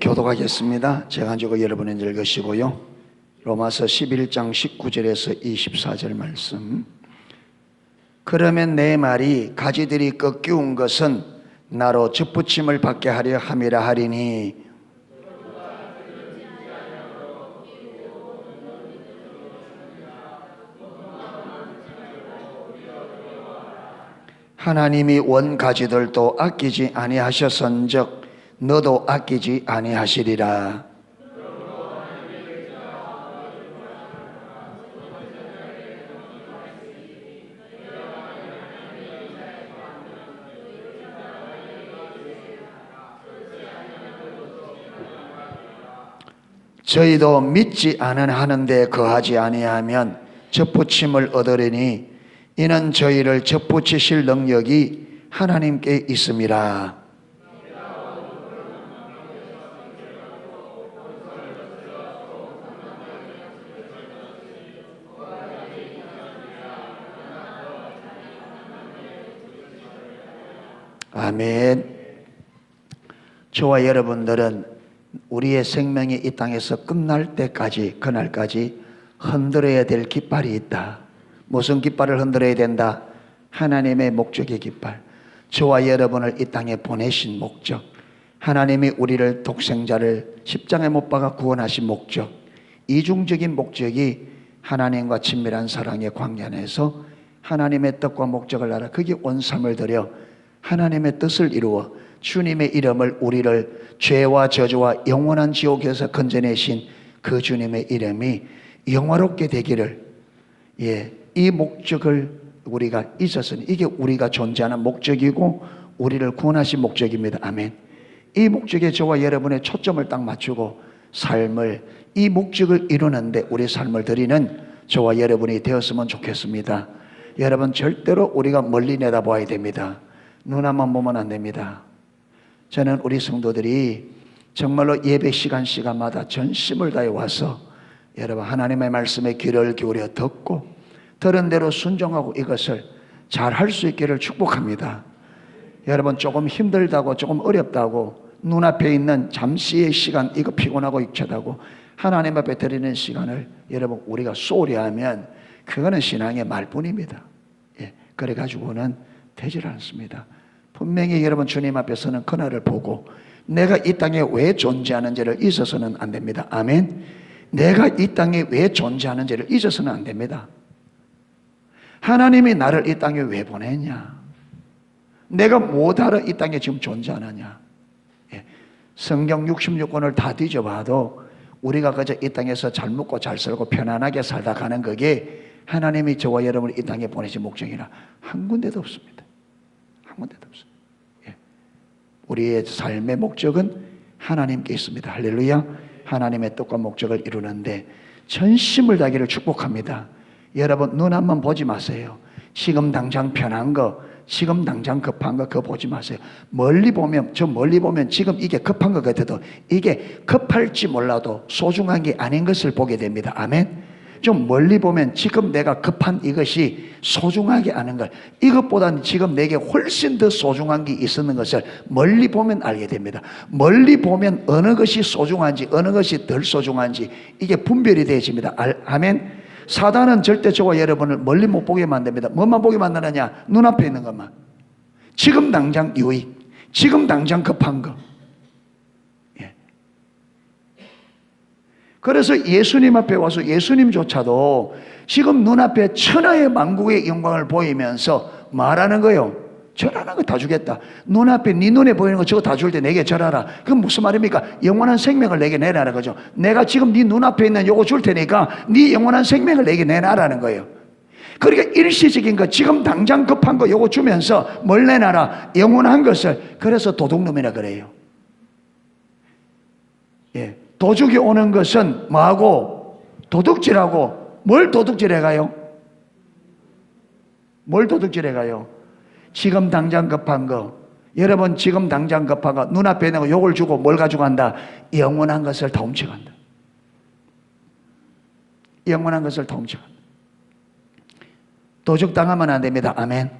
교독하겠습니다. 제가 가지고 여러분은 읽으시고요. 로마서 11장 19절에서 24절 말씀. 그러면 내 말이 가지들이 꺾이운 것은 나로 접붙임을 받게 하려 함이라 하리니 하나님이 원 가지들도 아끼지 아니하셨은즉 너도 아끼지 아니하시리라. 저희도 믿지 않은 하는데 거하지 아니하면 접붙임을 얻으리니 이는 저희를 접붙이실 능력이 하나님께 있음이라. 아멘. 저와 여러분들은 우리의 생명이 이 땅에서 끝날 때까지, 그날까지 흔들어야 될 깃발이 있다. 무슨 깃발을 흔들어야 된다? 하나님의 목적의 깃발. 저와 여러분을 이 땅에 보내신 목적, 하나님이 우리를 독생자를 십자가에 못 박아 구원하신 목적, 이중적인 목적이 하나님과 친밀한 사랑의 관계 안에서 하나님의 뜻과 목적을 알아 거기에 온 삶을 들여 하나님의 뜻을 이루어 주님의 이름을, 우리를 죄와 저주와 영원한 지옥에서 건져내신 그 주님의 이름이 영화롭게 되기를, 이 목적을 우리가 있었으니 이게 우리가 존재하는 목적이고 우리를 구원하신 목적입니다. 아멘. 이 목적에 저와 여러분의 초점을 딱 맞추고 삶을, 이 목적을 이루는데 우리 삶을 드리는 저와 여러분이 되었으면 좋겠습니다. 여러분, 절대로 우리가 멀리 내다봐야 됩니다. 눈앞만 보면 안 됩니다. 저는 우리 성도들이 정말로 예배 시간마다 전심을 다해 와서 여러분 하나님의 말씀에 귀를 기울여 듣고 들은 대로 순종하고 이것을 잘 할 수 있기를 축복합니다. 여러분, 조금 힘들다고, 조금 어렵다고 눈앞에 있는 잠시의 시간, 이거 피곤하고 익숙하다고 하나님 앞에 드리는 시간을 여러분 우리가 소홀히 하면 그거는 신앙의 말뿐입니다. 그래가지고는 되질 않습니다. 분명히 여러분 주님 앞에서는 그날을 보고 내가 이 땅에 왜 존재하는지를 잊어서는 안 됩니다. 아멘. 내가 이 땅에 왜 존재하는지를 잊어서는 안 됩니다. 하나님이 나를 이 땅에 왜 보냈냐? 내가 뭐하러 이 땅에 지금 존재하느냐? 성경 66권을 다 뒤져봐도 우리가 그저 이 땅에서 잘 먹고 잘 살고 편안하게 살다 가는 그게 하나님이 저와 여러분을 이 땅에 보내신 목적이라 한 군데도 없습니다. 한 군데도 없습니다. 우리의 삶의 목적은 하나님께 있습니다. 할렐루야. 하나님의 뜻과 목적을 이루는데 전심을 다하기를 축복합니다. 여러분, 눈앞만 보지 마세요. 지금 당장 편한 거, 지금 당장 급한 거 그거 보지 마세요. 멀리 보면 지금 이게 급한 것 같아도 이게 급할지 몰라도 소중한 게 아닌 것을 보게 됩니다. 아멘. 좀 멀리 보면 지금 내가 급한 이것이 소중하게 아는 걸, 이것보다는 지금 내게 훨씬 더 소중한 게 있었는 것을 멀리 보면 알게 됩니다. 멀리 보면 어느 것이 소중한지 어느 것이 덜 소중한지 이게 분별이 되어집니다. 아멘. 사단은 절대 저와 여러분을 멀리 못 보게 만듭니다. 뭐만 보게 만드느냐? 눈앞에 있는 것만. 지금 당장 유익, 지금 당장 급한 거. 그래서 예수님 앞에 와서 예수님조차도 지금 눈앞에 천하의 만국의 영광을 보이면서 말하는 거예요. 절하는 거 다 주겠다. 눈앞에 네 눈에 보이는 거 저거 다 줄 때 내게 절하라. 그건 무슨 말입니까? 영원한 생명을 내게 내놔라 거죠. 내가 지금 네 눈앞에 있는 요거 줄 테니까 네 영원한 생명을 내게 내놔라는 거예요. 그러니까 일시적인 거, 지금 당장 급한 거 요거 주면서 뭘 내놔라? 영원한 것을. 그래서 도둑놈이라 그래요. 도둑이 오는 것은 뭐하고? 도둑질하고. 뭘 도둑질해 가요? 뭘 도둑질해 가요? 지금 당장 급한 거. 여러분, 지금 당장 급한 거 눈앞에 있는 거 요걸 주고 뭘 가지고 간다? 영원한 것을 다 훔쳐간다. 영원한 것을 다 훔쳐간다. 도둑당하면 안 됩니다. 아멘.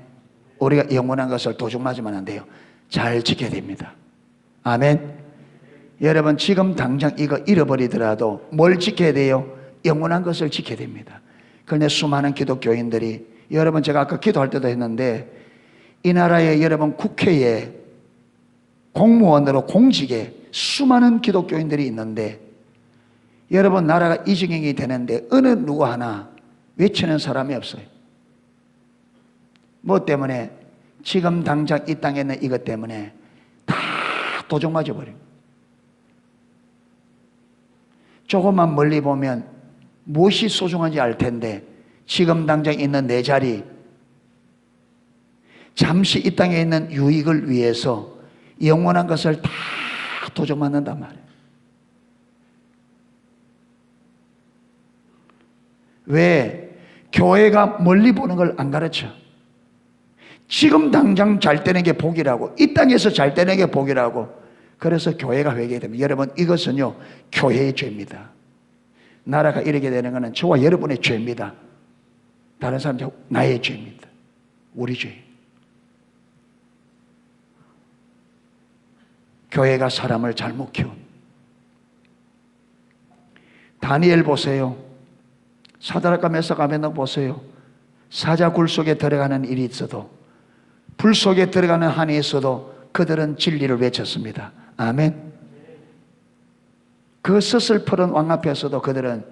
우리가 영원한 것을 도둑 맞으면 안 돼요. 잘 지켜야 됩니다. 아멘. 여러분 지금 당장 이거 잃어버리더라도 뭘 지켜야 돼요? 영원한 것을 지켜야 됩니다. 그런데 수많은 기독교인들이, 여러분 제가 아까 기도할 때도 했는데, 이 나라에 여러분 국회에 공무원으로 공직에 수많은 기독교인들이 있는데, 여러분 나라가 이 지경이 되는데 어느 누구 하나 외치는 사람이 없어요. 뭐 때문에? 지금 당장 이 땅에 있는 이것 때문에 다 도적 맞아버려요. 조금만 멀리 보면 무엇이 소중한지 알 텐데, 지금 당장 있는 내 자리, 잠시 이 땅에 있는 유익을 위해서 영원한 것을 다 도적 맞는단 말이에요. 왜? 교회가 멀리 보는 걸 안 가르쳐. 지금 당장 잘 되는 게 복이라고, 이 땅에서 잘 되는 게 복이라고. 그래서 교회가 회개됩니다. 여러분 이것은요 교회의 죄입니다. 나라가 이렇게 되는 것은 저와 여러분의 죄입니다. 다른 사람들 나의 죄입니다. 우리 죄. 교회가 사람을 잘못 키운. 다니엘 보세요. 사드락과 메삭과 아벤노고 보세요. 사자굴 속에 들어가는 일이 있어도, 불 속에 들어가는 한이 있어도 그들은 진리를 외쳤습니다. 아멘. 그 서슬퍼런 왕 앞에서도 그들은,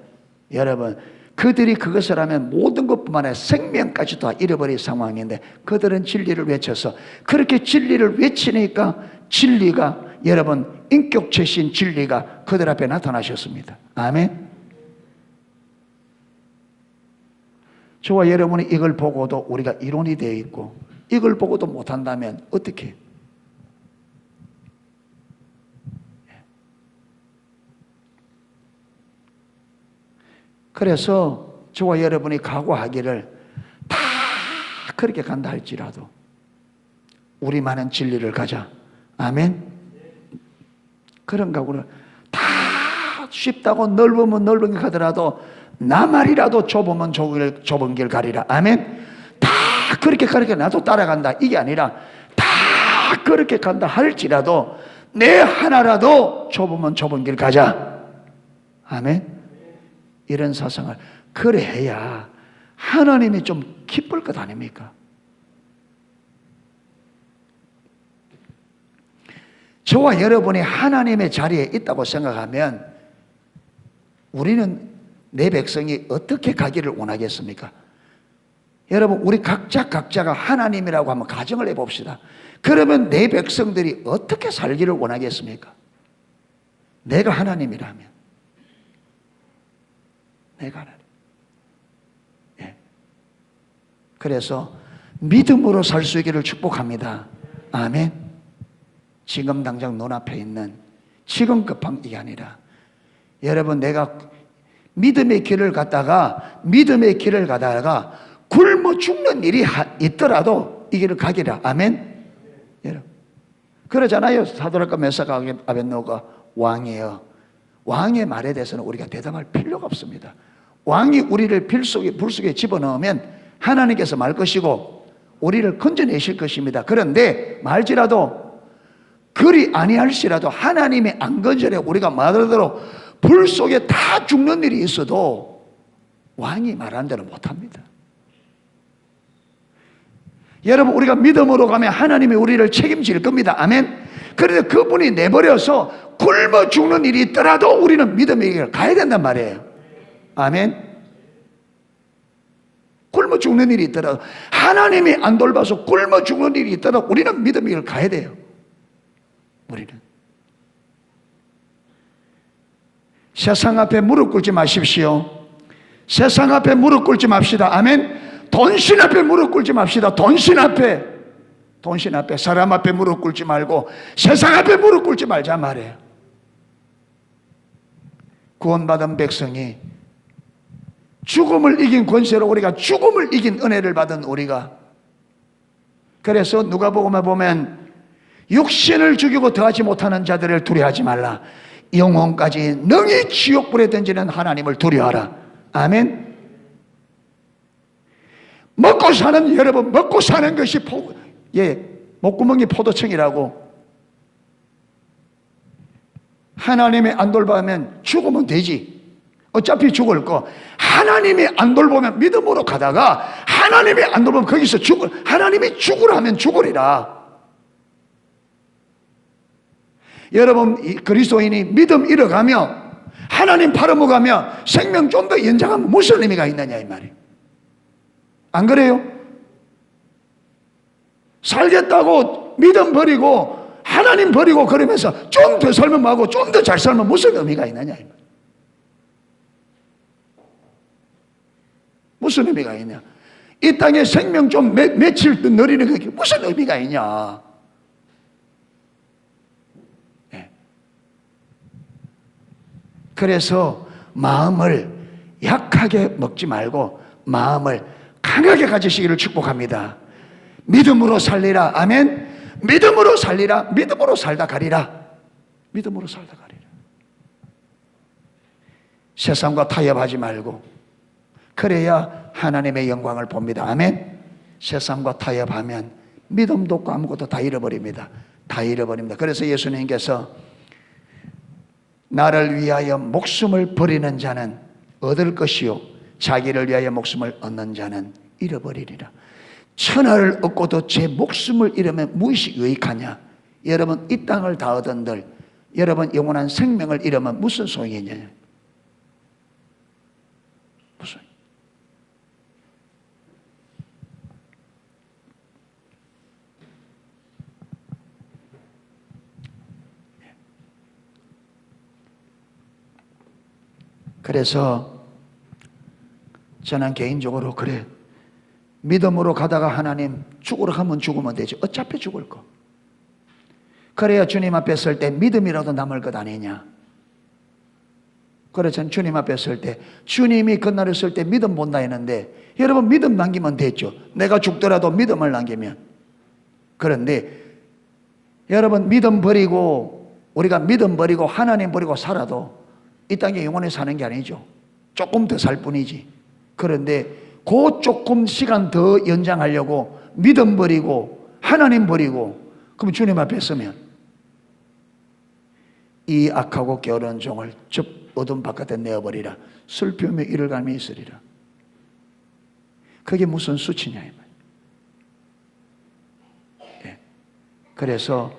여러분 그들이 그것을 하면 모든 것뿐만 아니라 생명까지 다 잃어버릴 상황인데 그들은 진리를 외쳐서, 그렇게 진리를 외치니까 진리가, 여러분 인격체신 진리가 그들 앞에 나타나셨습니다. 아멘. 저와 여러분이 이걸 보고도 우리가 이론이 되어 있고 이걸 보고도 못한다면 어떻게 해요? 그래서 저와 여러분이 각오하기를, 다 그렇게 간다 할지라도 우리만은 진리를 가자. 아멘. 그런 각오를, 다 쉽다고 넓으면 넓은 길 가더라도 나 말이라도 좁으면 좁은 길 가리라. 아멘. 다 그렇게 나도 따라간다 이게 아니라, 다 그렇게 간다 할지라도 내 하나라도 좁으면 좁은 길 가자. 아멘. 이런 사상을, 그래야 하나님이 좀 기쁠 것 아닙니까? 저와 여러분이 하나님의 자리에 있다고 생각하면 우리는 내 백성이 어떻게 가기를 원하겠습니까? 여러분 우리 각자가 하나님이라고 한번 가정을 해봅시다. 그러면 내 백성들이 어떻게 살기를 원하겠습니까? 내가 하나님이라면. 내가 하나님. 예. 그래서 믿음으로 살 수 있기를 축복합니다. 아멘. 지금 당장 눈앞에 있는, 지금 급한 게 아니라, 여러분 내가 믿음의 길을 가다가 굶어 죽는 일이 있더라도 이 길을 가기라. 아멘. 여러분 그러잖아요. 사드락과 메삭과 아벤노고가 왕이에요. 왕의 말에 대해서는 우리가 대담할 필요가 없습니다. 왕이 우리를 불 속에 집어넣으면 하나님께서 말 것이고 우리를 건져내실 것입니다. 그런데 말지라도 그리 아니할지라도 하나님이 안 건져내 우리가 말하대로 불 속에 다 죽는 일이 있어도 왕이 말한 대로 못합니다. 여러분 우리가 믿음으로 가면 하나님이 우리를 책임질 겁니다. 아멘. 그런데 그분이 내버려서 굶어 죽는 일이 있더라도 우리는 믿음의 길을 가야 된단 말이에요. 아멘. 굶어 죽는 일이 있더라도, 하나님이 안 돌봐서 굶어 죽는 일이 있더라도 우리는 믿음의 길을 가야 돼요. 우리는 세상 앞에 무릎 꿇지 마십시오. 세상 앞에 무릎 꿇지 맙시다. 아멘. 돈신 앞에 무릎 꿇지 맙시다. 돈신 앞에 사람 앞에 무릎 꿇지 말고 세상 앞에 무릎 꿇지 말자 말이에요. 구원받은 백성이, 죽음을 이긴 권세로 우리가 죽음을 이긴 은혜를 받은 우리가, 그래서 누가복음에 보면 육신을 죽이고 더하지 못하는 자들을 두려워하지 말라. 영혼까지 능히 지옥불에 던지는 하나님을 두려워하라. 아멘. 먹고 사는, 여러분 먹고 사는 것이 목구멍이 포도청이라고 하나님이 안 돌보면 죽으면 되지. 어차피 죽을 거. 하나님이 안 돌보면 믿음으로 가다가 하나님이 안 돌보면 거기서 하나님이 죽으라면 죽으리라. 여러분, 그리스도인이 믿음 잃어가며 하나님 팔아먹으며 생명 좀 더 연장하면 무슨 의미가 있느냐 이 말이에요. 안 그래요? 살겠다고 믿음 버리고 하나님 버리고 그러면서 좀 더 살면 뭐하고 좀 더 잘 살면 무슨 의미가 있느냐 이 말이에요. 무슨 의미가 있냐? 이 땅에 생명 좀 며칠 누리는 게 무슨 의미가 있냐? 네. 그래서 마음을 약하게 먹지 말고 마음을 강하게 가지시기를 축복합니다. 믿음으로 살리라. 아멘. 믿음으로 살리라. 믿음으로 살다 가리라. 믿음으로 살다 가리라. 세상과 타협하지 말고 그래야 하나님의 영광을 봅니다. 아멘. 세상과 타협하면 믿음도 없고 아무것도 다 잃어버립니다. 다 잃어버립니다. 그래서 예수님께서 나를 위하여 목숨을 버리는 자는 얻을 것이요 자기를 위하여 목숨을 얻는 자는 잃어버리리라. 천하를 얻고도 제 목숨을 잃으면 무엇이 유익하냐? 여러분, 이 땅을 다 얻은들 여러분 영원한 생명을 잃으면 무슨 소용이 있냐? 무슨? 그래서 저는 개인적으로 그래, 믿음으로 가다가 하나님 죽으러 가면 죽으면 되지. 어차피 죽을 거. 그래야 주님 앞에 설 때 믿음이라도 남을 것 아니냐. 그래서 저는 주님 앞에 설 때 주님이 그날에 설 때 믿음 본다 했는데 여러분 믿음 남기면 됐죠. 내가 죽더라도 믿음을 남기면. 그런데 여러분 믿음 버리고 우리가 믿음 버리고 하나님 버리고 살아도 이 땅에 영원히 사는 게 아니죠. 조금 더 살 뿐이지. 그런데 그 조금 시간 더 연장하려고 믿음 버리고 하나님 버리고 그럼 주님 앞에 서면 이 악하고 게으른 종을 저 어둠 바깥에 내어버리라. 슬피우며 이를 갈미 있으리라. 그게 무슨 수치냐 이 말이에요. 예. 그래서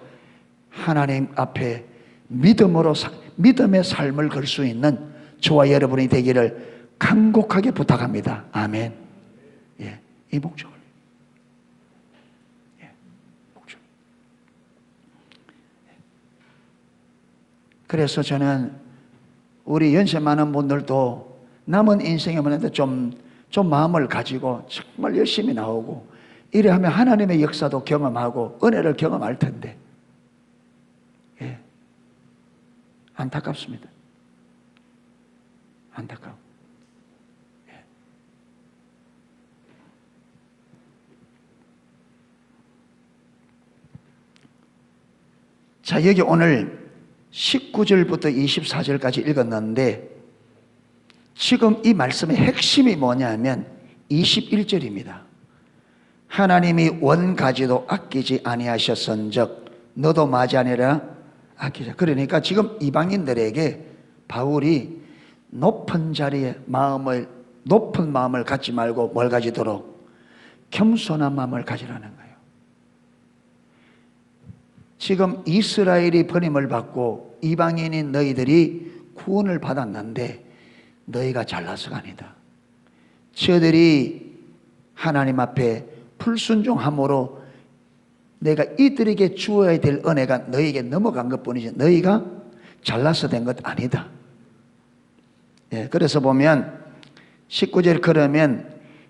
하나님 앞에 믿음으로 믿음의 삶을 걸 수 있는 저와 여러분이 되기를 간곡하게 부탁합니다. 아멘. 예, 이 목적을. 예, 목적. 그래서 저는 우리 연세 많은 분들도 남은 인생에 보는데 좀 마음을 가지고 정말 열심히 나오고 이래 하면 하나님의 역사도 경험하고 은혜를 경험할 텐데. 예, 안타깝습니다. 안타까워. 자, 여기 오늘 19절부터 24절까지 읽었는데 지금 이 말씀의 핵심이 뭐냐면 21절입니다. 하나님이 원가지도 아끼지 아니하셨은즉 너도 마지 아니라 아끼자. 그러니까 지금 이방인들에게 바울이 높은 자리에 높은 마음을 갖지 말고 뭘 가지도록? 겸손한 마음을 가지라는 거예요. 지금 이스라엘이 버림을 받고 이방인인 너희들이 구원을 받았는데 너희가 잘나서가 아니다. 저들이 하나님 앞에 불순종함으로 내가 이들에게 주어야 될 은혜가 너희에게 넘어간 것뿐이지 너희가 잘나서 된 것 아니다. 예, 그래서 보면 19절 그러면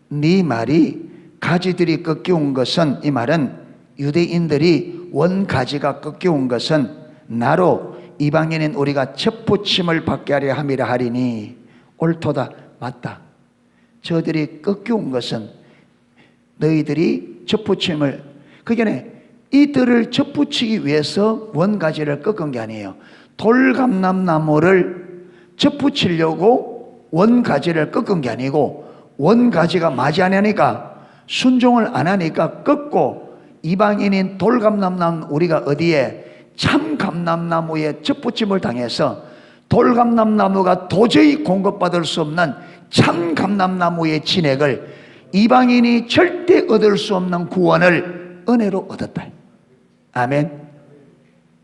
네 말이 가지들이 꺾여온 것은 이 말은 유대인들이 원가지가 꺾여온 것은 나로 이방인인 우리가 첩부침을 받게 하려 함이라 하리니 옳도다. 맞다. 저들이 꺾여온 것은 너희들이 첩부침을 그게 이들을 첩부치기 위해서 원가지를 꺾은 게 아니에요. 돌감람나무를 첩부치려고 원가지를 꺾은 게 아니고 원가지가 맞이 안 하니까 순종을 안 하니까 꺾고 이방인인 돌감람나무 우리가 어디에 참 감람나무에 접붙임을 당해서 돌감람나무가 도저히 공급받을 수 없는 참 감람나무의 진액을 이방인이 절대 얻을 수 없는 구원을 은혜로 얻었다. 아멘.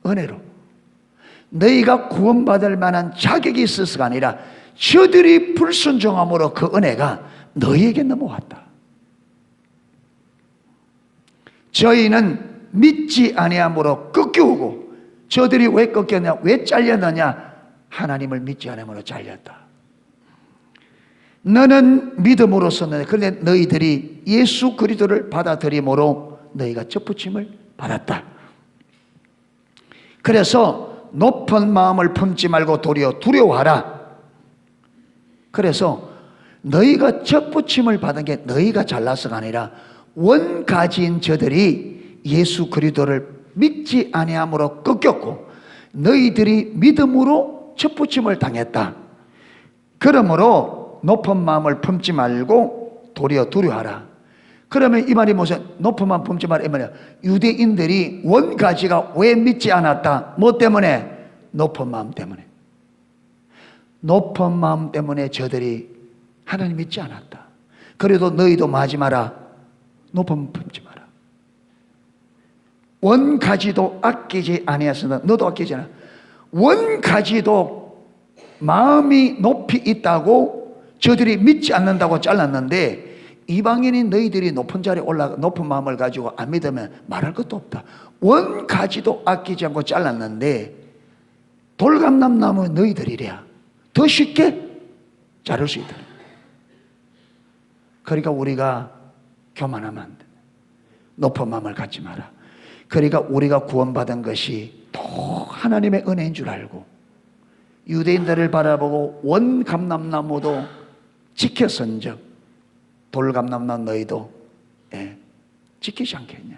은혜로. 너희가 구원받을 만한 자격이 있어서가 아니라 저들이 불순종함으로 그 은혜가 너희에게 넘어왔다. 저희는 믿지 아니함으로 꺾여오고, 저들이 왜 꺾였냐, 왜 잘렸느냐, 하나님을 믿지 않음으로 잘렸다. 너는 믿음으로 썼는데, 그런데 너희들이 예수 그리스도를 받아들임으로 너희가 접붙임을 받았다. 그래서 높은 마음을 품지 말고 도리어 두려워하라. 그래서 너희가 접붙임을 받은 게 너희가 잘나서가 아니라 원가지인 저들이 예수 그리스도를 믿지 아니함으로 꺾였고, 너희들이 믿음으로 접붙임을 당했다. 그러므로 높은 마음을 품지 말고 도리어 두려워하라. 그러면 이 말이 무슨, 높은 마음 품지 말라 이 말이야. 유대인들이 원가지가 왜 믿지 않았다? 뭐 때문에? 높은 마음 때문에. 높은 마음 때문에 저들이 하나님 믿지 않았다. 그래도 너희도 마지 마라. 높은 마음 품지 마라. 원가지도 아끼지 아니하였으나 너도 아끼지 않아. 원가지도 마음이 높이 있다고 저들이 믿지 않는다고 잘랐는데, 이방인이 너희들이 높은 자리에 올라가 높은 마음을 가지고 안 믿으면 말할 것도 없다. 원가지도 아끼지 않고 잘랐는데 돌감람나무 너희들이랴 더 쉽게 자를 수 있다. 그러니까 우리가 교만하면 안 돼. 높은 마음을 갖지 마라. 그러니까 우리가 구원받은 것이 또 하나님의 은혜인 줄 알고, 유대인들을 바라보고 원감람나무도 지켰은즉 돌감람나무 너희도 지키지 않겠냐.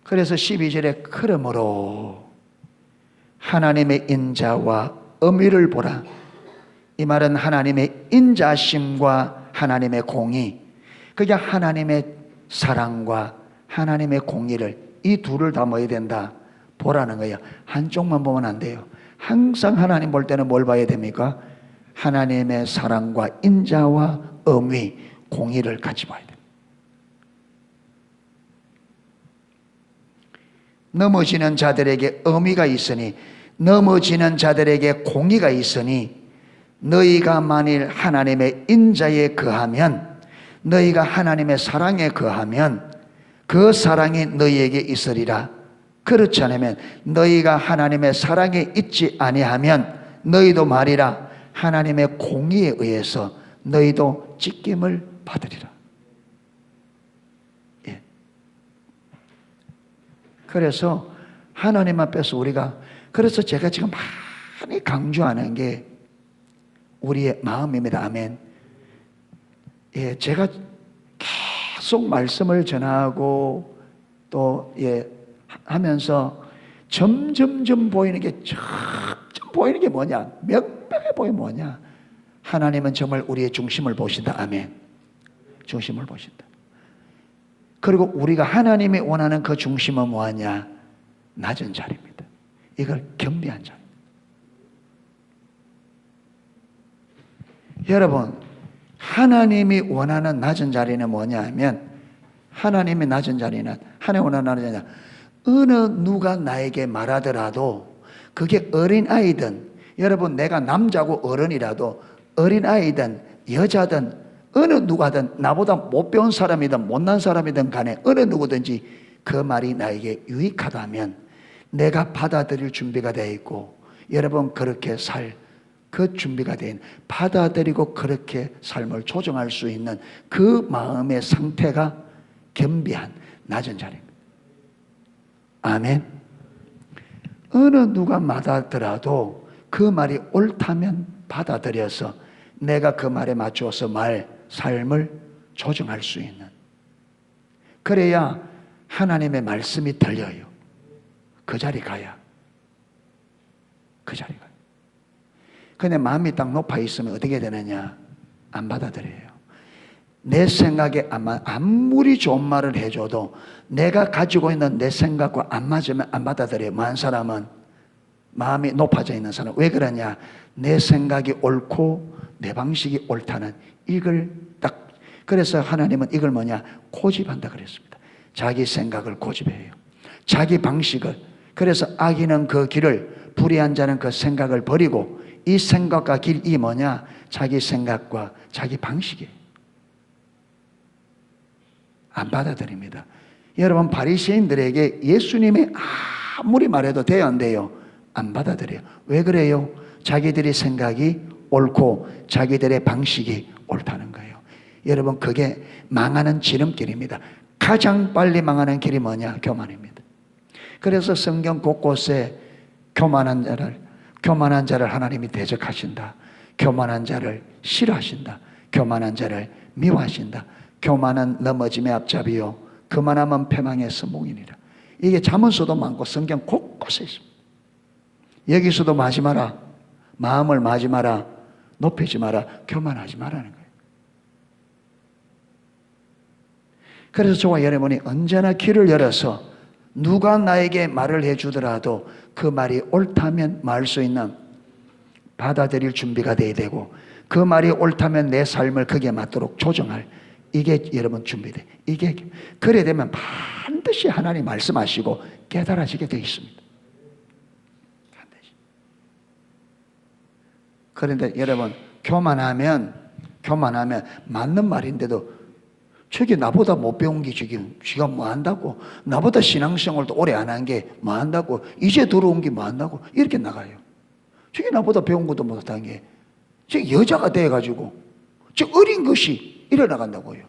그래서 12절에 그러므로 하나님의 인자와 엄의를 보라. 이 말은 하나님의 인자심과 하나님의 공의, 그게 하나님의 사랑과 하나님의 공의를, 이 둘을 다 뭐해야 된다? 보라는 거예요. 한쪽만 보면 안 돼요. 항상 하나님 볼 때는 뭘 봐야 됩니까? 하나님의 사랑과 인자와 엄의, 공의를 같이 봐야 됩니다. 넘어지는 자들에게 엄의가 있으니, 넘어지는 자들에게 공의가 있으니, 너희가 만일 하나님의 인자에 거하면, 너희가 하나님의 사랑에 거하면 그 사랑이 너희에게 있으리라. 그렇지 않으면, 너희가 하나님의 사랑에 있지 아니하면 너희도 말이라 하나님의 공의에 의해서 너희도 찢김을 받으리라. 예. 그래서 하나님 앞에서 우리가, 그래서 제가 지금 많이 강조하는 게 우리의 마음입니다. 아멘. 예, 제가 계속 말씀을 전하고 또 하면서 점점 보이는 게, 점점 보이는 게 뭐냐? 명백해 보이는 뭐냐? 하나님은 정말 우리의 중심을 보신다. 아멘. 중심을 보신다. 그리고 우리가 하나님이 원하는 그 중심은 뭐냐? 낮은 자리입니다. 이걸 겸비한 자리. 여러분, 하나님이 원하는 낮은 자리는 뭐냐 하면, 하나님의 낮은 자리는, 하나님 원하는 낮은 자리는 어느 누가 나에게 말하더라도, 그게 어린아이든, 여러분 내가 남자고 어른이라도 어린아이든 여자든 어느 누가든, 나보다 못 배운 사람이든 못난 사람이든 간에 어느 누구든지 그 말이 나에게 유익하다면 내가 받아들일 준비가 되어 있고, 여러분 그렇게 그 준비가 된, 받아들이고 그렇게 삶을 조정할 수 있는 그 마음의 상태가 겸비한 낮은 자리입니다. 아멘. 어느 누가 말하더라도 그 말이 옳다면 받아들여서 내가 그 말에 맞추어서 삶을 조정할 수 있는, 그래야 하나님의 말씀이 들려요. 그 자리 가야. 그 자리 가야. 근데 마음이 딱 높아 있으면 어떻게 되느냐? 안 받아들여요. 내 생각에 아무리 좋은 말을 해줘도 내가 가지고 있는 내 생각과 안 맞으면 안 받아들여요. 많은 사람은, 마음이 높아져 있는 사람. 왜 그러냐? 내 생각이 옳고 내 방식이 옳다는 이걸 딱, 그래서 하나님은 이걸 뭐냐? 고집한다 그랬습니다. 자기 생각을 고집해요. 자기 방식을. 그래서 악인은 그 길을, 불의한 자는 그 생각을 버리고, 이 생각과 길, 이 뭐냐? 자기 생각과 자기 방식이에요. 안 받아들입니다. 여러분, 바리새인들에게 예수님이 아무리 말해도 돼요, 안 돼요? 안 받아들여요. 왜 그래요? 자기들의 생각이 옳고 자기들의 방식이 옳다는 거예요. 여러분, 그게 망하는 지름길입니다. 가장 빨리 망하는 길이 뭐냐? 교만입니다. 그래서 성경 곳곳에 교만한 자를 하나님이 대적하신다. 교만한 자를 싫어하신다. 교만한 자를 미워하신다. 교만은 넘어짐의 앞잡이요 그만하면 패망의 서몽이니라. 이게 잠언서도 많고 성경 곳곳에 있습니다. 여기서도 마지 마라. 마음을 마지 마라. 높이지 마라. 교만하지 마라는 거예요. 그래서 저와 여러분이 언제나 귀를 열어서 누가 나에게 말을 해주더라도 그 말이 옳다면 말 수 있는, 받아들일 준비가 돼야 되고, 그 말이 옳다면 내 삶을 그게 맞도록 조정할, 이게 여러분 준비돼. 이게 그래 되면 반드시 하나님 말씀하시고 깨달아지게 되어 있습니다. 반드시. 그런데 여러분, 교만하면 맞는 말인데도 저게 나보다 못 배운 게 지금 지가 뭐 한다고, 나보다 신앙생활도 오래 안 한 게 뭐 한다고, 이제 들어온 게 뭐 한다고, 이렇게 나가요. 저게 나보다 배운 것도 못한 게 저 여자가 돼가지고 저 어린 것이 일어나간다고요.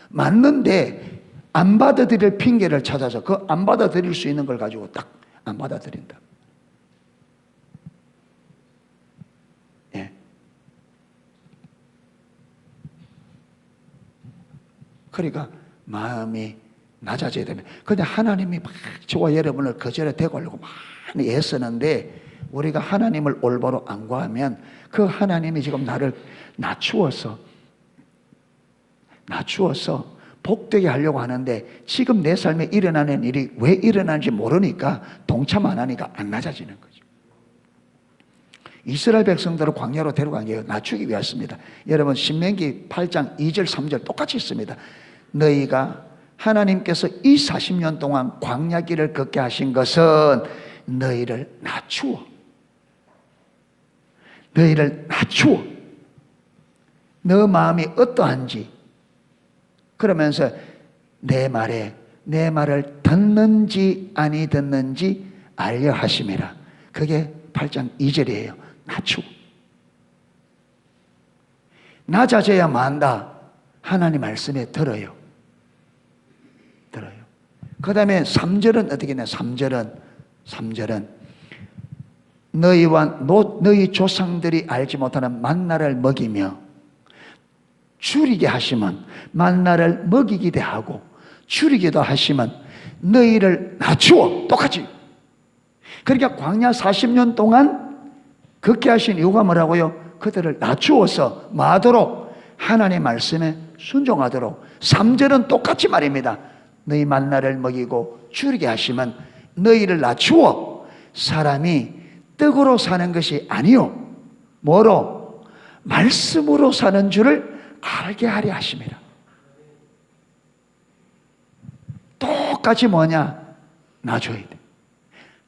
맞는데 안 받아들일 핑계를 찾아서 그 안 받아들일 수 있는 걸 가지고 딱 안 받아들인다. 예. 그러니까 마음이 낮아져야 됩니다. 근데 하나님이 막 저와 여러분을 그 절에 데려가려고 많이 애쓰는데, 우리가 하나님을 올바로 안 구하면 그 하나님이 지금 나를 낮추어서 복되게 하려고 하는데, 지금 내 삶에 일어나는 일이 왜 일어나는지 모르니까, 동참 안 하니까 안 낮아지는 거죠. 이스라엘 백성들을 광야로 데려간 게 낮추기 위해서입니다. 여러분, 신명기 8장 2절 3절 똑같이 있습니다. 너희가 하나님께서 이 40년 동안 광야길을 걷게 하신 것은 너희를 낮추어 너 마음이 어떠한지, 그러면서 내 말을 듣는지 아니 듣는지 알려 하심이라. 그게 8장 2절이에요. 낮아져야 만다. 하나님 말씀에 들어요. 그 다음에 3절은 어떻게 했냐? 3절은 너희와 너희 조상들이 알지 못하는 만나를 먹이며, 줄이게 하시면 만나를 먹이기도 하고 줄이기도 하시면 너희를 낮추어. 똑같이. 그러니까 광야 40년 동안 걷게 하신 이유가 뭐라고요? 그들을 낮추어서 마도록, 하나님의 말씀에 순종하도록. 3절은 똑같이 말입니다. 너희 만나를 먹이고 줄이게 하시면 너희를 낮추어 사람이 떡으로 사는 것이 아니요 뭐로? 말씀으로 사는 줄을 알게 하려 하심이라. 똑같이 뭐냐? 낮아야 돼.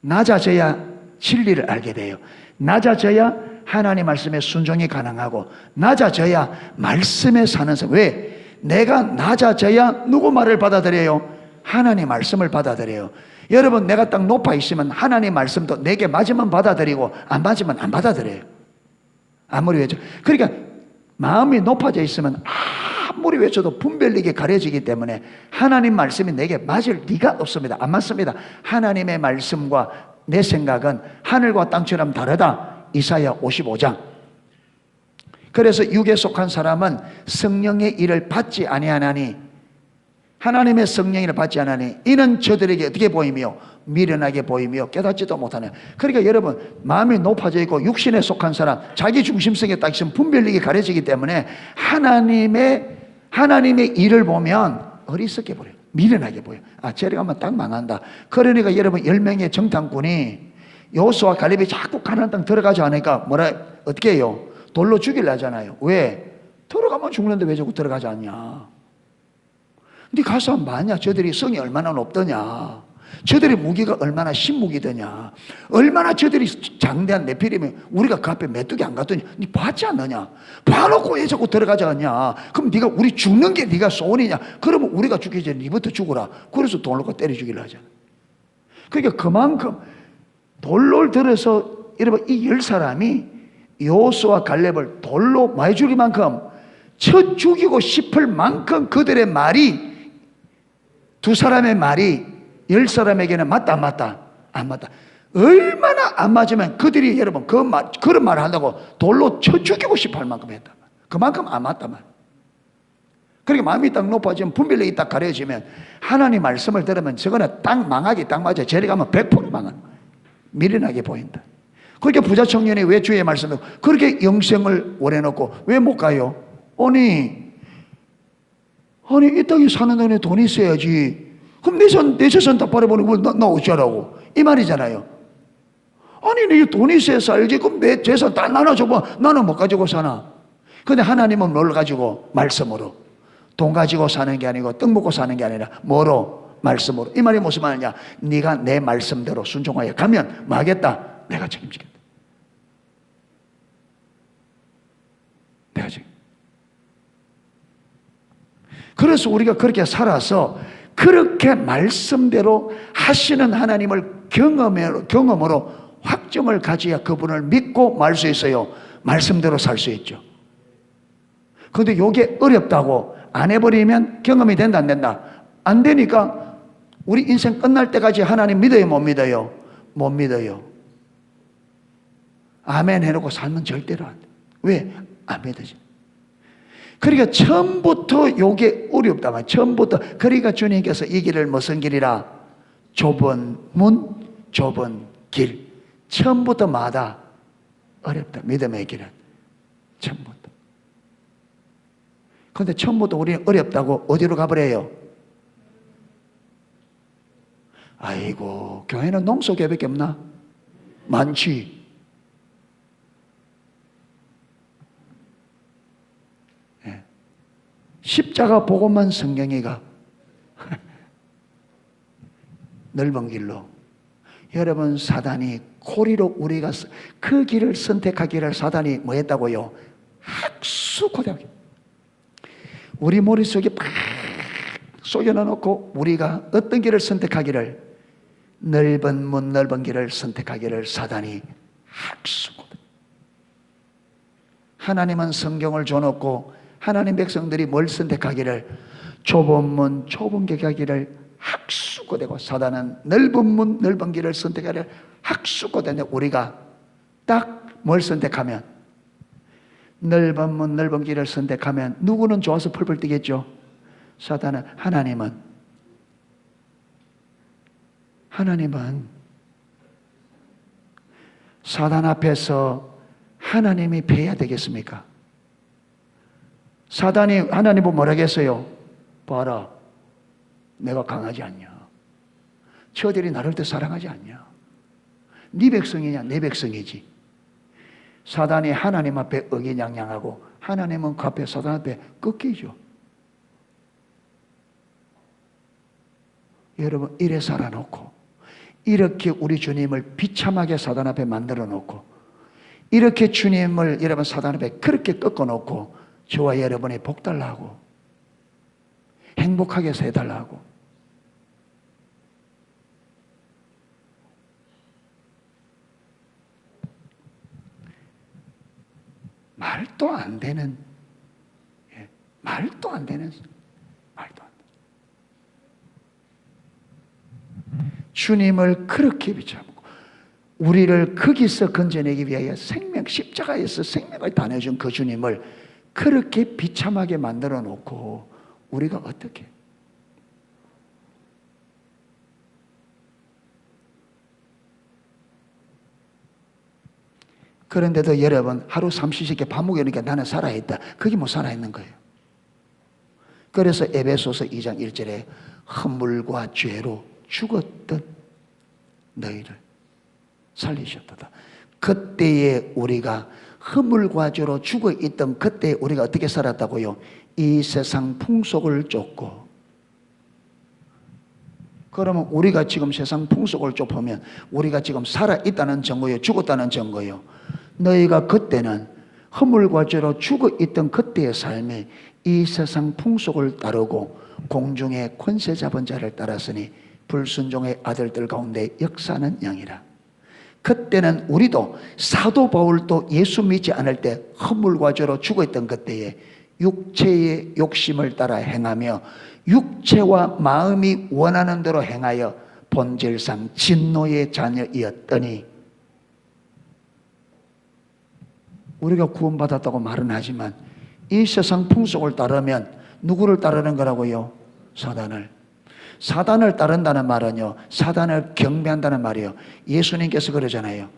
낮아져야 진리를 알게 돼요. 낮아져야 하나님 말씀에 순종이 가능하고, 낮아져야 말씀에 사는 사람. 왜? 내가 낮아져야 누구 말을 받아들여요? 하나님 말씀을 받아들여요. 여러분, 내가 딱 높아 있으면 하나님 말씀도 내게 맞으면 받아들이고 안 맞으면 안 받아들여요. 아무리 외쳐. 그러니까 마음이 높아져 있으면 아무리 외쳐도 분별력이 가려지기 때문에 하나님 말씀이 내게 맞을 리가 없습니다. 안 맞습니다. 하나님의 말씀과 내 생각은 하늘과 땅처럼 다르다. 이사야 55장. 그래서 육에 속한 사람은 성령의 일을 받지 아니하나니, 하나님의 성령의 일을 받지 않으니 이는 저들에게 어떻게 보이며 미련하게 보이며 깨닫지도 못하네. 그러니까 여러분, 마음이 높아져 있고 육신에 속한 사람, 자기 중심성에 딱 있으면 분별력이 가려지기 때문에 하나님의 일을 보면 어리석게 보여요. 미련하게 보여요. 아, 저리 가면 딱 망한다. 그러니까 여러분 10명의 정탐꾼이 여호수아 갈렙이 자꾸 가나안 땅 들어가지 않으니까 어떻게 해요? 돌로 죽이려 하잖아요. 왜? 들어가면 죽는데 왜 자꾸 들어가지 않냐? 근데 가서 하면 뭐하냐? 저들이 성이 얼마나 높더냐? 저들의 무기가 얼마나 신무기더냐? 얼마나 저들이 장대한 네피림이 우리가 그 앞에 메뚜기 안 갔더니 니 봤지 않느냐? 봐놓고 왜 자꾸 들어가지 않냐? 그럼 네가 우리 죽는 게 네가 소원이냐? 그러면 우리가 죽기 전에 네부터 죽어라. 그래서 돌로 때려 죽이려 하잖아. 그러니까 그만큼 돌로 들어서 여러분 이 10사람이 여호수아 갈렙을 돌로 많이 죽일 만큼 쳐 죽이고 싶을 만큼 그들의 말이 두 사람의 말이 10사람에게는 맞다 안 맞다? 안 맞다. 얼마나 안 맞으면 그들이 여러분 그런 말을 한다고 돌로 쳐 죽이고 싶어 할 만큼 했다. 그만큼 안 맞단 말. 그러니까 마음이 딱 높아지면 분별력이 딱 가려지면 하나님 말씀을 들으면 저거는 딱 망하기 딱 맞아. 저리 가면 100% 망한 거야. 미련하게 보인다. 그렇게 부자 청년이 왜 주의 말씀을 그렇게 영생을 원해놓고 왜 못 가요? 아니 이 땅에 사는 동안에 돈이 있어야지. 그럼 내 재산 다 팔아버리고 나 어쩌라고? 이 말이잖아요. 아니 내 돈이 있어야 살지. 그럼 내 재산 다 나눠줘봐. 나는 못 가지고 사나? 근데 하나님은 뭘 가지고? 말씀으로. 돈 가지고 사는 게 아니고 떡 먹고 사는 게 아니라 뭐로? 말씀으로. 이 말이 무슨 말이냐? 네가 내 말씀대로 순종하여 가면 뭐 하겠다? 내가 책임지겠다. 내가 책임. 그래서 우리가 그렇게 살아서 그렇게 말씀대로 하시는 하나님을 경험으로 확정을 가져야 그분을 믿고 말 수 있어요. 말씀대로 살 수 있죠. 그런데 이게 어렵다고 안 해버리면 경험이 된다 안 된다? 안 되니까 우리 인생 끝날 때까지 하나님 믿어요 못 믿어요? 못 믿어요. 아멘 해놓고 살면 절대로 안 돼. 왜? 안 믿어져. 그러니까 처음부터 이게 어렵다만 처음부터 그러니까 주님께서 이 길을 무슨 길이라? 좁은 문, 좁은 길. 처음부터 마다 어렵다. 믿음의 길은 처음부터. 그런데 처음부터 우리는 어렵다고 어디로 가버려요? 아이고 교회는 농소교회밖에 없나? 많지. 십자가 보고만 성경이가 넓은 길로. 여러분 사단이 코리로 우리가 그 길을 선택하기를 사단이 뭐 했다고요? 학수고대하게 우리 머릿속에 팍 쏘여놓고 우리가 어떤 길을 선택하기를 넓은 문 넓은 길을 선택하기를 사단이 학수고대. 하나님은 성경을 줘놓고 하나님 백성들이 뭘 선택하기를 좁은 문 좁은 길 가기를 학수고대고 사단은 넓은 문 넓은 길을 선택하기를 학수고대인데 우리가 딱 뭘 선택하면 넓은 문 넓은 길을 선택하면 누구는 좋아서 펄펄 뛰겠죠? 사단은 하나님은 사단 앞에서 하나님이 패야 되겠습니까? 사단이 하나님 보고 뭐라겠어요? 봐라 내가 강하지 않냐? 저들이 나를 더 사랑하지 않냐? 네 백성이냐? 내 백성이지. 사단이 하나님 앞에 의기양양하고 하나님은 그 앞에 사단 앞에 꺾이죠. 여러분 이래 살아놓고 이렇게 우리 주님을 비참하게 사단 앞에 만들어 놓고 이렇게 주님을 여러분 사단 앞에 그렇게 꺾어 놓고 저와 여러분이 복 달라고 행복하게 살달라고 말도 안 되는 말도 안 되는 주님을 그렇게 비참하고 우리를 거기서 건져내기 위하여 십자가에서 생명을 다 내준 그 주님을 그렇게 비참하게 만들어 놓고 우리가 어떻게 그런데도 여러분 하루 30개 밥 먹으니까 나는 살아있다. 그게 못 살아있는 거예요. 그래서 에베소서 2장 1절에 허물과 죄로 죽었던 너희를 살리셨다. 그때에 우리가 허물과 죄로 죽어있던 그때에 우리가 어떻게 살았다고요? 이 세상 풍속을 쫓고. 그러면 우리가 지금 세상 풍속을 쫓으면 우리가 지금 살아있다는 증거예요? 죽었다는 증거예요? 너희가 그때는 허물과 죄로 죽어있던 그때의 삶에 이 세상 풍속을 따르고 공중의 권세 잡은 자를 따랐으니 불순종의 아들들 가운데 역사하는 양이라. 그때는 우리도 사도 바울도 예수 믿지 않을 때 허물과 죄로 죽어있던 그때에 육체의 욕심을 따라 행하며 육체와 마음이 원하는 대로 행하여 본질상 진노의 자녀이었더니, 우리가 구원받았다고 말은 하지만 이 세상 풍속을 따르면 누구를 따르는 거라고요? 사단을 따른다는 말은요, 사단을 경배한다는 말이에요. 예수님께서 그러잖아요.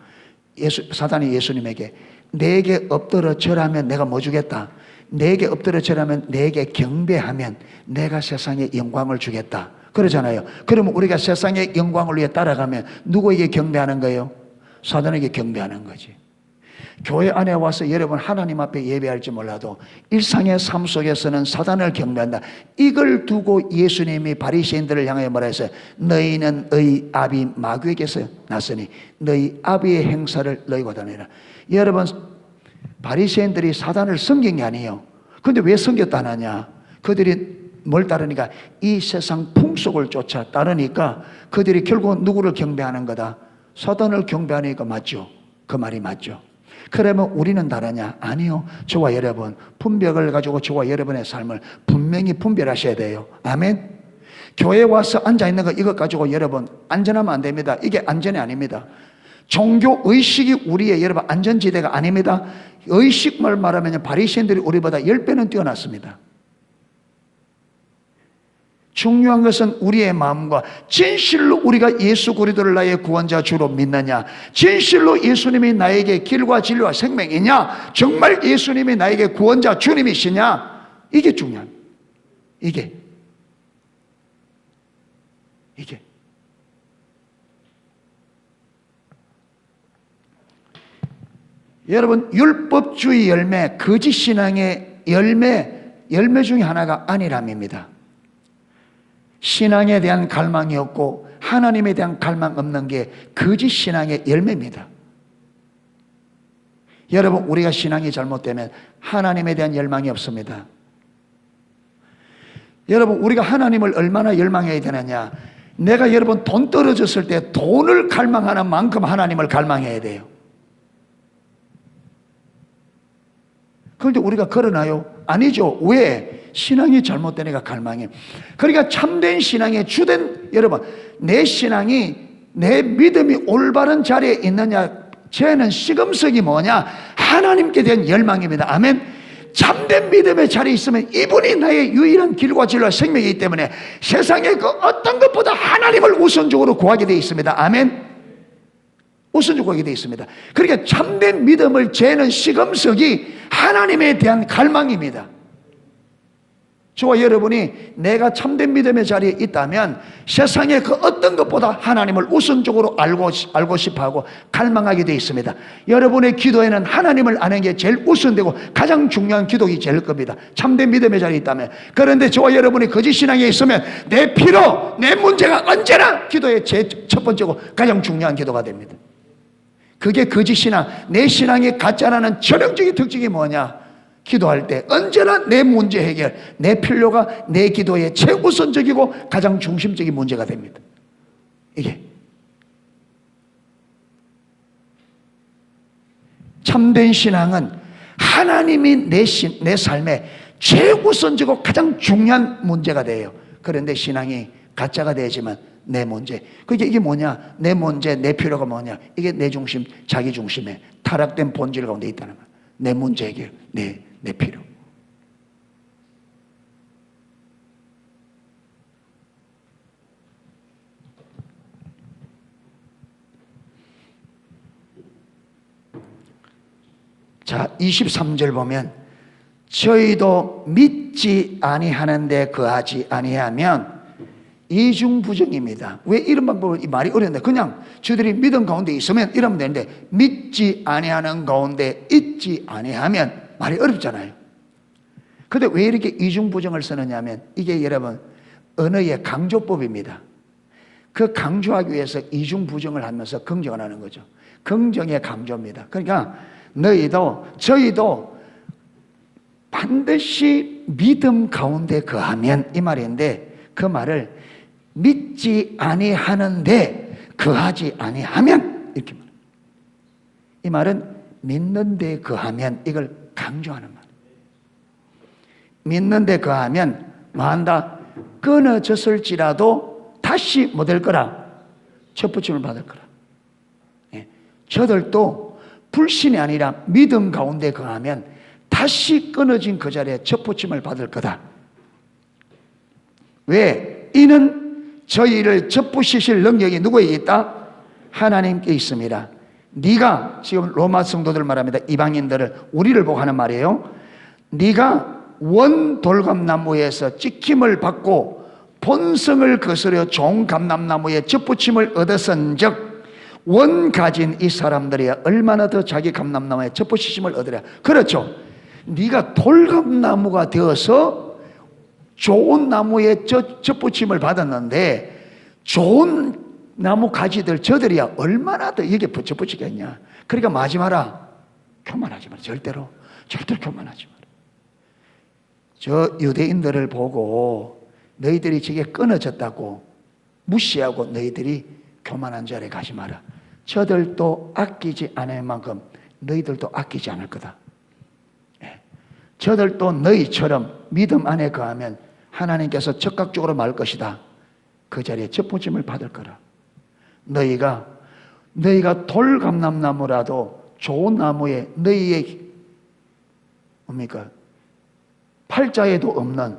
사단이 예수님에게 내게 엎드려 절하면 내가 뭐 주겠다? 내게 엎드려 절하면, 내게 경배하면 내가 세상에 영광을 주겠다 그러잖아요. 그러면 우리가 세상의 영광을 위해 따라가면 누구에게 경배하는 거예요? 사단에게 경배하는 거지. 교회 안에 와서 여러분 하나님 앞에 예배할지 몰라도 일상의 삶 속에서는 사단을 경배한다. 이걸 두고 예수님이 바리새인들을 향하여 뭐라 했어요? 너희는 너희 아비 마귀에게서 났으니 너희 아비의 행사를 너희가 다니라. 여러분, 바리새인들이 사단을 섬긴 게 아니에요. 그런데 왜 섬겼다 하냐? 그들이 뭘 따르니까 이 세상 풍속을 쫓아 따르니까 그들이 결국 누구를 경배하는 거다? 사단을 경배하니까 맞죠? 그 말이 맞죠? 그러면 우리는 다르냐? 아니요. 저와 여러분, 분별을 가지고 저와 여러분의 삶을 분명히 분별하셔야 돼요. 아멘. 교회에 와서 앉아있는 거 이것 가지고 여러분 안전하면 안 됩니다. 이게 안전이 아닙니다. 종교 의식이 우리의 여러분 안전지대가 아닙니다. 의식을 말하면 바리새인들이 우리보다 10배는 뛰어났습니다. 중요한 것은 우리의 마음과 진실로 우리가 예수 그리스도를 나의 구원자 주로 믿느냐, 진실로 예수님이 나에게 길과 진리와 생명이냐, 정말 예수님이 나에게 구원자 주님이시냐, 이게 중요합니다. 이게 여러분, 율법주의 열매, 거짓신앙의 열매 중에 하나가 안일함입니다. 신앙에 대한 갈망이 없고 하나님에 대한 갈망 없는 게 거짓신앙의 열매입니다. 여러분, 우리가 신앙이 잘못되면 하나님에 대한 열망이 없습니다. 여러분, 우리가 하나님을 얼마나 열망해야 되느냐? 내가 여러분 돈 떨어졌을 때 돈을 갈망하는 만큼 하나님을 갈망해야 돼요. 그런데 우리가 그러나요? 아니죠. 왜? 신앙이 잘못되니까 갈망해. 그러니까 참된 신앙의 주된, 여러분, 내 신앙이, 내 믿음이 올바른 자리에 있느냐, 쟤는 시금석이 뭐냐? 하나님께 대한 열망입니다. 아멘. 참된 믿음의 자리에 있으면 이분이 나의 유일한 길과 진리와 생명이기 때문에 세상의 그 어떤 것보다 하나님을 우선적으로 구하게 되어 있습니다. 아멘. 우선적으로 구하게 되어 있습니다. 그러니까 참된 믿음을 재는 시금석이 하나님에 대한 갈망입니다. 저와 여러분이 내가 참된 믿음의 자리에 있다면 세상의 그 어떤 것보다 하나님을 우선적으로 알고 싶어하고 갈망하게 되어 있습니다. 여러분의 기도에는 하나님을 아는 게 제일 우선되고 가장 중요한 기도가 제일 겁니다. 참된 믿음의 자리에 있다면. 그런데 저와 여러분이 거짓신앙에 있으면 내 필요, 내 문제가 언제나 기도의 첫 번째고 가장 중요한 기도가 됩니다. 그게 거짓신앙, 내 신앙이 가짜라는 전형적인 특징이 뭐냐? 기도할 때 언제나 내 문제 해결, 내 필요가 내 기도의 최우선적이고 가장 중심적인 문제가 됩니다. 이게 참된 신앙은 하나님이 내 삶에 최우선적이고 가장 중요한 문제가 돼요. 그런데 신앙이 가짜가 되지만 내 문제, 그게 이게 뭐냐? 내 문제, 내 필요가 뭐냐? 이게 내 중심, 자기 중심에 타락된 본질 가운데 있다는 거야. 내 문제 해결, 내 필요. 자, 23절 보면 저희도 믿지 아니하는데 거하지 아니하면 이중부정입니다. 왜 이런 방법을, 이 말이 어려운데 그냥 저들이 믿음 가운데 있으면 이러면 되는데 믿지 아니하는 가운데 있지 아니하면 말이 어렵잖아요. 근데 왜 이렇게 이중부정을 쓰느냐면 이게 여러분 언어의 강조법입니다. 그 강조하기 위해서 이중부정을 하면서 긍정을 하는 거죠. 긍정의 강조입니다. 그러니까 너희도 저희도 반드시 믿음 가운데 거하면 이 말인데 그 말을 믿지 아니하는데 거하지 아니하면 이렇게 말합니다. 이 말은 믿는 데 거하면 이걸 강조하는 말. 믿는 데 거하면 뭐한다? 끊어졌을지라도 다시 뭐 될 거라? 첫부침을 받을 거라. 예. 저들도 불신이 아니라 믿음 가운데 거하면 다시 끊어진 그 자리에 첫부침을 받을 거다. 왜? 이는 저희를 접부시실 능력이 누구에게 있다? 하나님께 있습니다. 네가, 지금 로마 성도들 말합니다. 이방인들을, 우리를 보고 하는 말이에요. 네가 원 돌감나무에서 찍힘을 받고 본성을 거스려 좋은 감람나무에 접붙임을 얻었은즉 원 가진 이 사람들이 얼마나 더 자기 감람나무에 접붙이심을 얻으랴. 그렇죠. 네가 돌감나무가 되어서 좋은 나무에 접붙임을 받았는데 좋은 나무 가지들 저들이야 얼마나 더 여기에 접붙이겠냐. 그러니까 마지 마라. 교만하지 마라. 절대로 교만하지 마라. 저 유대인들을 보고 너희들이 저게 끊어졌다고 무시하고 너희들이 교만한 자리에 가지 마라. 저들도 아끼지 않을 만큼 너희들도 아끼지 않을 거다. 저들도 너희처럼 믿음 안에 거하면 하나님께서 적극적으로 말 것이다. 그 자리에 접붙임을 받을 거라. 너희가 돌감람나무라도 좋은 나무에 너희의 뭡니까? 팔자에도 없는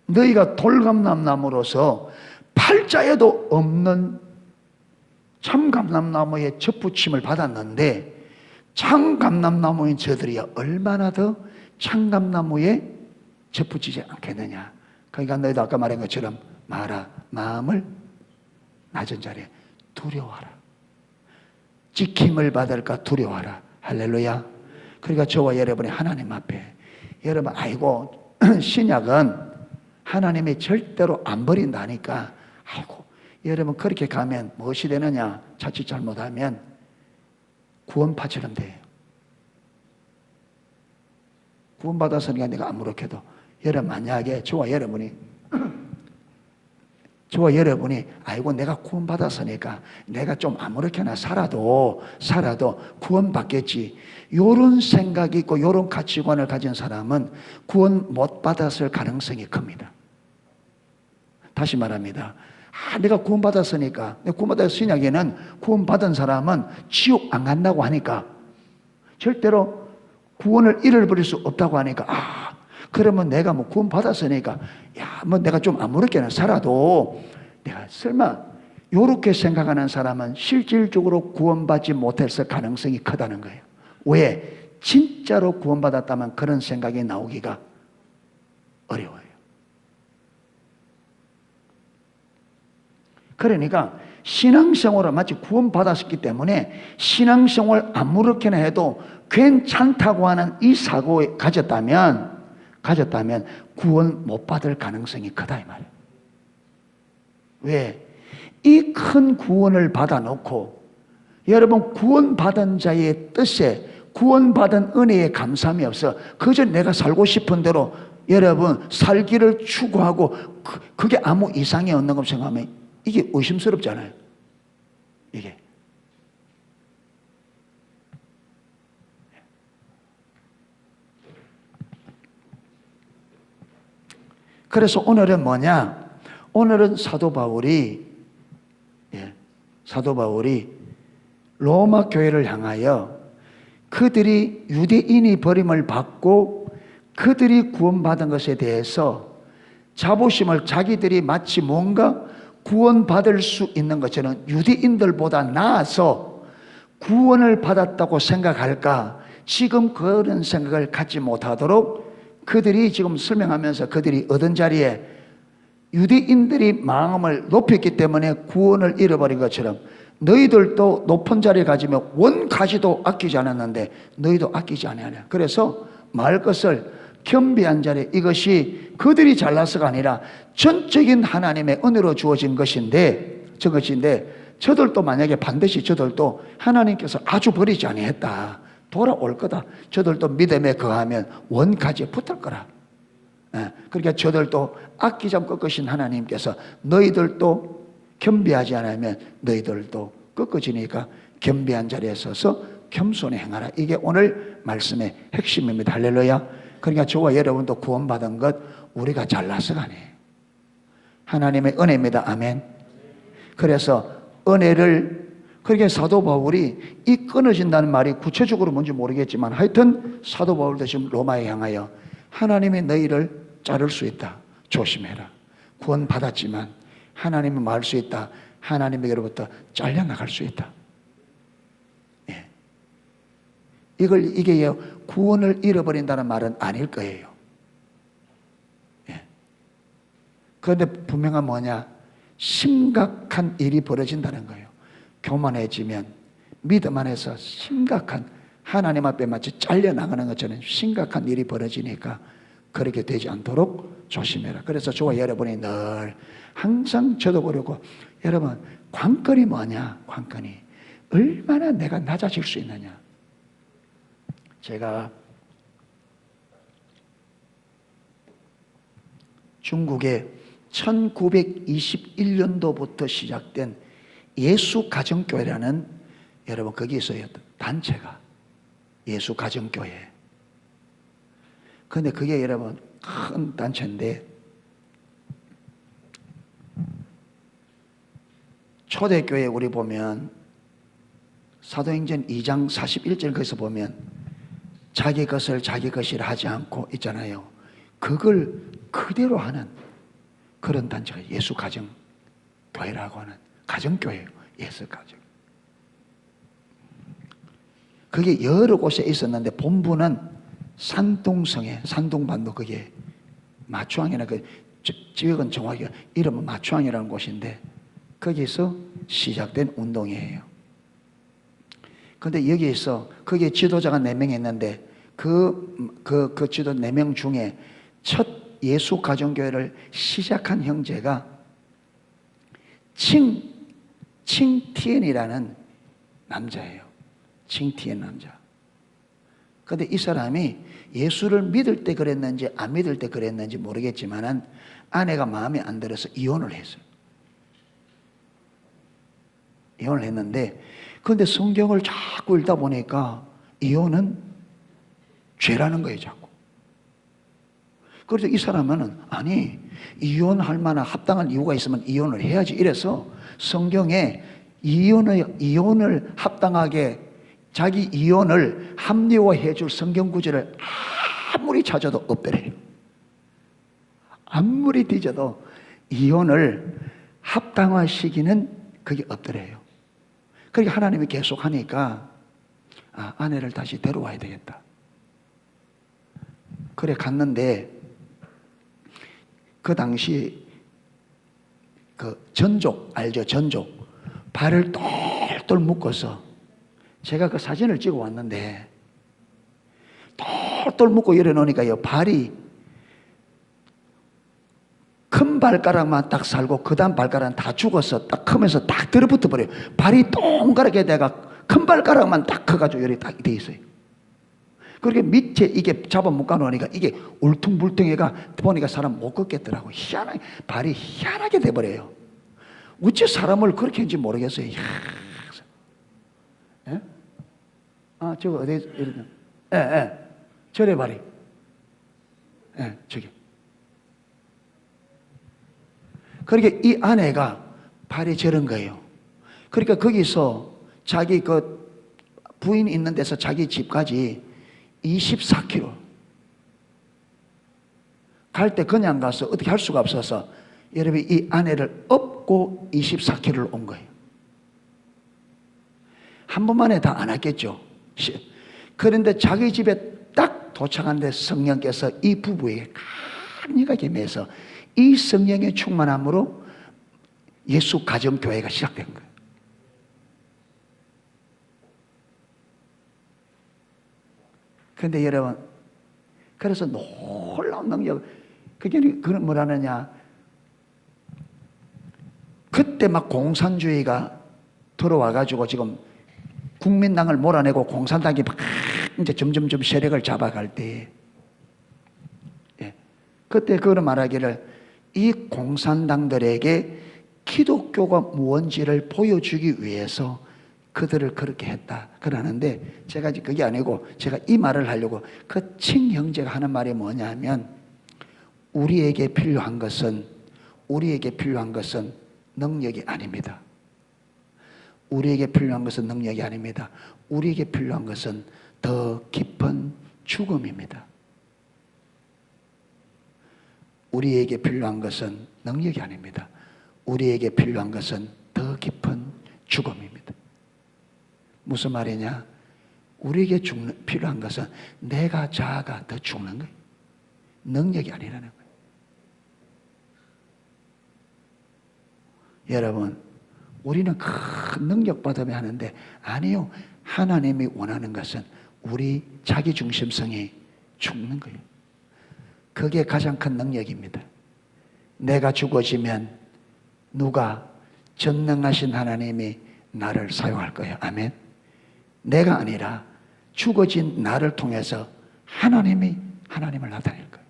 너희가 돌감람나무로서 팔자에도 없는 참감람나무에 접붙임을 받았는데 참감람나무인 저들이 얼마나 더 참감나무에 접붙이지 않겠느냐. 그러니까 너희도 아까 말한 것처럼 마음을 낮은 자리에 두려워하라. 찍힘을 받을까 두려워하라. 할렐루야. 그러니까 저와 여러분이 하나님 앞에 여러분 아이고 신약은 하나님이 절대로 안 버린다니까 아이고 여러분 그렇게 가면 무엇이 되느냐. 자칫 잘못하면 구원파처럼 돼요. 구원받았으니까 내가 아무렇게도 여러분 만약에 저와 여러분이 아이고 내가 구원받았으니까 내가 좀 아무렇게나 살아도 구원받겠지. 이런 생각이 있고 이런 가치관을 가진 사람은 구원 못 받았을 가능성이 큽니다. 다시 말합니다. 내가 구원받았으니까 구원받았을 신약에는 구원받은 사람은 지옥 안 간다고 하니까 절대로 구원을 잃어버릴 수 없다고 하니까 그러면 내가 뭐 구원받았으니까 뭐 내가 좀 아무렇게나 살아도 내가 설마 요렇게 생각하는 사람은 실질적으로 구원받지 못했을 가능성이 크다는 거예요. 왜? 진짜로 구원받았다면 그런 생각이 나오기가 어려워요. 그러니까 신앙생활을 마치 구원받았기 때문에 신앙생활 아무렇게나 해도 괜찮다고 하는 이 사고에 가졌다면 구원 못 받을 가능성이 크다 이 말이에요. 왜? 이 큰 구원을 받아놓고 여러분 구원받은 자의 뜻에 구원받은 은혜에 감사함이 없어 그저 내가 살고 싶은 대로 여러분 살기를 추구하고 그게 아무 이상이 없는 것 생각하면 이게 의심스럽잖아요. 이게 그래서 오늘은 뭐냐? 오늘은 사도 바울이 로마 교회를 향하여 그들이 유대인이 버림을 받고 그들이 구원받은 것에 대해서 자부심을 자기들이 마치 뭔가 구원받을 수 있는 것처럼 유대인들보다 나아서 구원을 받았다고 생각할까? 지금 그런 생각을 갖지 못하도록 그들이 지금 설명하면서 그들이 얻은 자리에 유대인들이 마음을 높였기 때문에 구원을 잃어버린 것처럼 너희들도 높은 자리에 가지면 원 가지도 아끼지 않았는데 너희도 아끼지 않으냐. 그래서 말 것을 겸비한 자리, 이것이 그들이 잘나서가 아니라 전적인 하나님의 은혜로 주어진 것인데, 저들도 만약에 반드시 저들도 하나님께서 아주 버리지 아니했다, 돌아올 거다, 저들도 믿음에 거하면 원가지에 붙을 거라. 그러니까 저들도 아끼지 않고 꺾으신 하나님께서 너희들도 겸비하지 않으면 너희들도 꺾어지니까 겸비한 자리에 서서 겸손히 행하라. 이게 오늘 말씀의 핵심입니다. 할렐루야. 그러니까 저와 여러분도 구원받은 것 우리가 잘나서가 아니에요. 하나님의 은혜입니다. 아멘. 그래서 은혜를, 그렇게 사도 바울이 이 끊어진다는 말이 구체적으로 뭔지 모르겠지만 하여튼 사도 바울도 지금 로마에 향하여 하나님이 너희를 자를 수 있다, 조심해라. 구원받았지만 하나님이 말할 수 있다, 하나님에게로부터 잘려나갈 수 있다. 예. 이게 구원을 잃어버린다는 말은 아닐 거예요. 예. 그런데 분명한 뭐냐? 심각한 일이 벌어진다는 거예요. 교만해지면 믿음 안에서 심각한, 하나님 앞에 마치 잘려나가는 것처럼 심각한 일이 벌어지니까 그렇게 되지 않도록 조심해라. 그래서 저와 여러분이 늘 항상 저도 그러고, 여러분 관건이 뭐냐? 관건이 얼마나 내가 낮아질 수 있느냐. 제가 중국에 1921년도부터 시작된 예수가정교회라는, 여러분 거기 있어요, 단체가 예수가정교회. 근데 그게 여러분 큰 단체인데, 초대교회 우리 보면 사도행전 2장 41절 거기서 보면 자기 것을 자기 것이라 하지 않고 있잖아요. 그걸 그대로 하는 그런 단체가 예수가정교회라고 하는 가정교회예요. 예수가정. 그게 여러 곳에 있었는데 본부는 산둥성에, 산둥반도, 그게 마추항이나 그 지역은 정확히 이름은 마추항이라는 곳인데 거기서 시작된 운동이에요. 근데 여기에서 거기에 지도자가 4명 있는데 그 지도 4명 중에 첫 예수가정교회를 시작한 형제가 칭티엔이라는 남자예요. 칭티엔 남자. 근데 이 사람이 예수를 믿을 때 그랬는지 안 믿을 때 그랬는지 모르겠지만은 아내가 마음에 안 들어서 이혼을 했어요. 이혼을 했는데, 그런데 성경을 자꾸 읽다 보니까 이혼은 죄라는 거예요, 자꾸. 그래서 이 사람은 아니, 이혼할 만한 합당한 이유가 있으면 이혼을 해야지, 이래서 성경에 이혼을 합당하게, 자기 이혼을 합리화해 줄 성경 구절을 아무리 찾아도 없더래요. 아무리 뒤져도 이혼을 합당화시키는 그게 없더래요. 그러니까 하나님이 계속 하니까 아내를 다시 데려와야 되겠다. 그래 갔는데 그 당시 그 전족 알죠? 전족 발을 똘똘 묶어서, 제가 그 사진을 찍어 왔는데 똘똘 묶고 일어놓으니까요, 발이 큰 발가락만 딱 살고 그 다음 발가락은 다 죽어서 딱 크면서 딱 들어붙어 버려요. 발이 동그랗게 돼가 큰 발가락만 딱 커가지고 여기 딱 돼 있어요. 그렇게 밑에 이게 잡아 묶어 놓으니까 이게 울퉁불퉁해가 보니까 사람 못 걷겠더라고. 희한하게 발이 희한하게 돼버려요. 어째 사람을 그렇게 했는지 모르겠어요. 예? 아, 저거 어디 이러냐? 예. 저래 발이. 예, 저기. 그러니까 이 아내가 발이 저런 거예요. 그러니까 거기서 자기 그 부인 있는 데서 자기 집까지 24km 갈 때 그냥 가서 어떻게 할 수가 없어서 여러분 이 아내를 업고 24km를 온 거예요. 한 번만에 다 안 왔겠죠. 그런데 자기 집에 딱 도착하는데 성령께서 이 부부에게 강력하게 임해서 이 성령의 충만함으로 예수 가정교회가 시작된 거예요. 그런데 여러분, 그래서 놀라운 능력, 그게 뭐라느냐, 그때 막 공산주의가 들어와가지고 지금 국민당을 몰아내고 공산당이 막 이제 점점점 세력을 잡아갈 때, 그때 그걸 말하기를 이 공산당들에게 기독교가 무언지를 보여주기 위해서 그들을 그렇게 했다 그러는데, 제가 그게 아니고 제가 이 말을 하려고, 그 친형제가 하는 말이 뭐냐면, 우리에게 필요한 것은 능력이 아닙니다. 우리에게 필요한 것은 능력이 아닙니다. 우리에게 필요한 것은 더 깊은 죽음입니다. 우리에게 필요한 것은 능력이 아닙니다. 우리에게 필요한 것은 더 깊은 죽음입니다. 무슨 말이냐? 우리에게 필요한 것은 내가 자아가 더 죽는 거예요. 능력이 아니라는 거예요. 여러분, 우리는 큰 능력 받으면 하는데, 아니요. 하나님이 원하는 것은 우리 자기중심성이 죽는 거예요. 그게 가장 큰 능력입니다. 내가 죽어지면 누가, 전능하신 하나님이 나를 사용할 거예요. 아멘. 내가 아니라 죽어진 나를 통해서 하나님을 나타낼 거예요.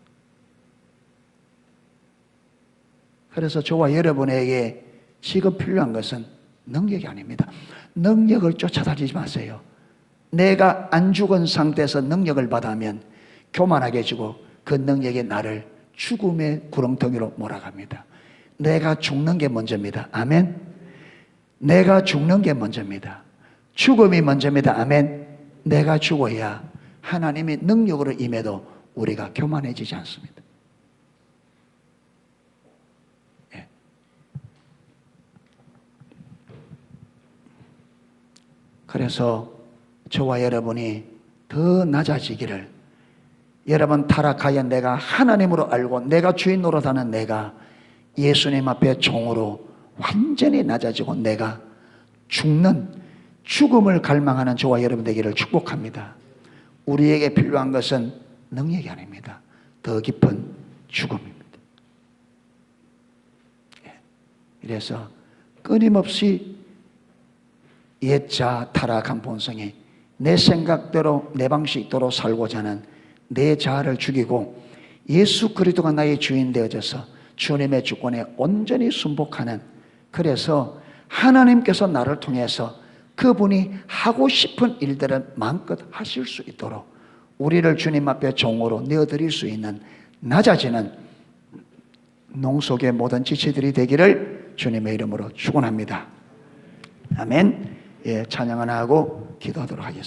그래서 저와 여러분에게 지금 필요한 것은 능력이 아닙니다. 능력을 쫓아다니지 마세요. 내가 안 죽은 상태에서 능력을 받으면 교만하게 지고 그 능력이 나를 죽음의 구렁텅이로 몰아갑니다. 내가 죽는 게 먼저입니다. 아멘. 내가 죽는 게 먼저입니다. 죽음이 먼저입니다. 아멘. 내가 죽어야 하나님의 능력으로 임해도 우리가 교만해지지 않습니다. 그래서 저와 여러분이 더 낮아지기를, 여러분 타락하여 내가 하나님으로 알고 내가 주인 노릇하는 내가 예수님 앞에 종으로 완전히 낮아지고 내가 죽음을 갈망하는 저와 여러분 되기를 축복합니다. 우리에게 필요한 것은 능력이 아닙니다. 더 깊은 죽음입니다. 그래서 끊임없이 옛자 타락한 본성이 내 생각대로 내 방식대로 살고자 하는 내 자아를 죽이고 예수 그리스도가 나의 주인 되어져서 주님의 주권에 온전히 순복하는, 그래서 하나님께서 나를 통해서 그분이 하고 싶은 일들을 마음껏 하실 수 있도록 우리를 주님 앞에 종으로 내어드릴 수 있는 낮아지는 농속의 모든 지체들이 되기를 주님의 이름으로 축원합니다. 아멘. 예, 찬양 하나 하고 기도하도록 하겠습니다.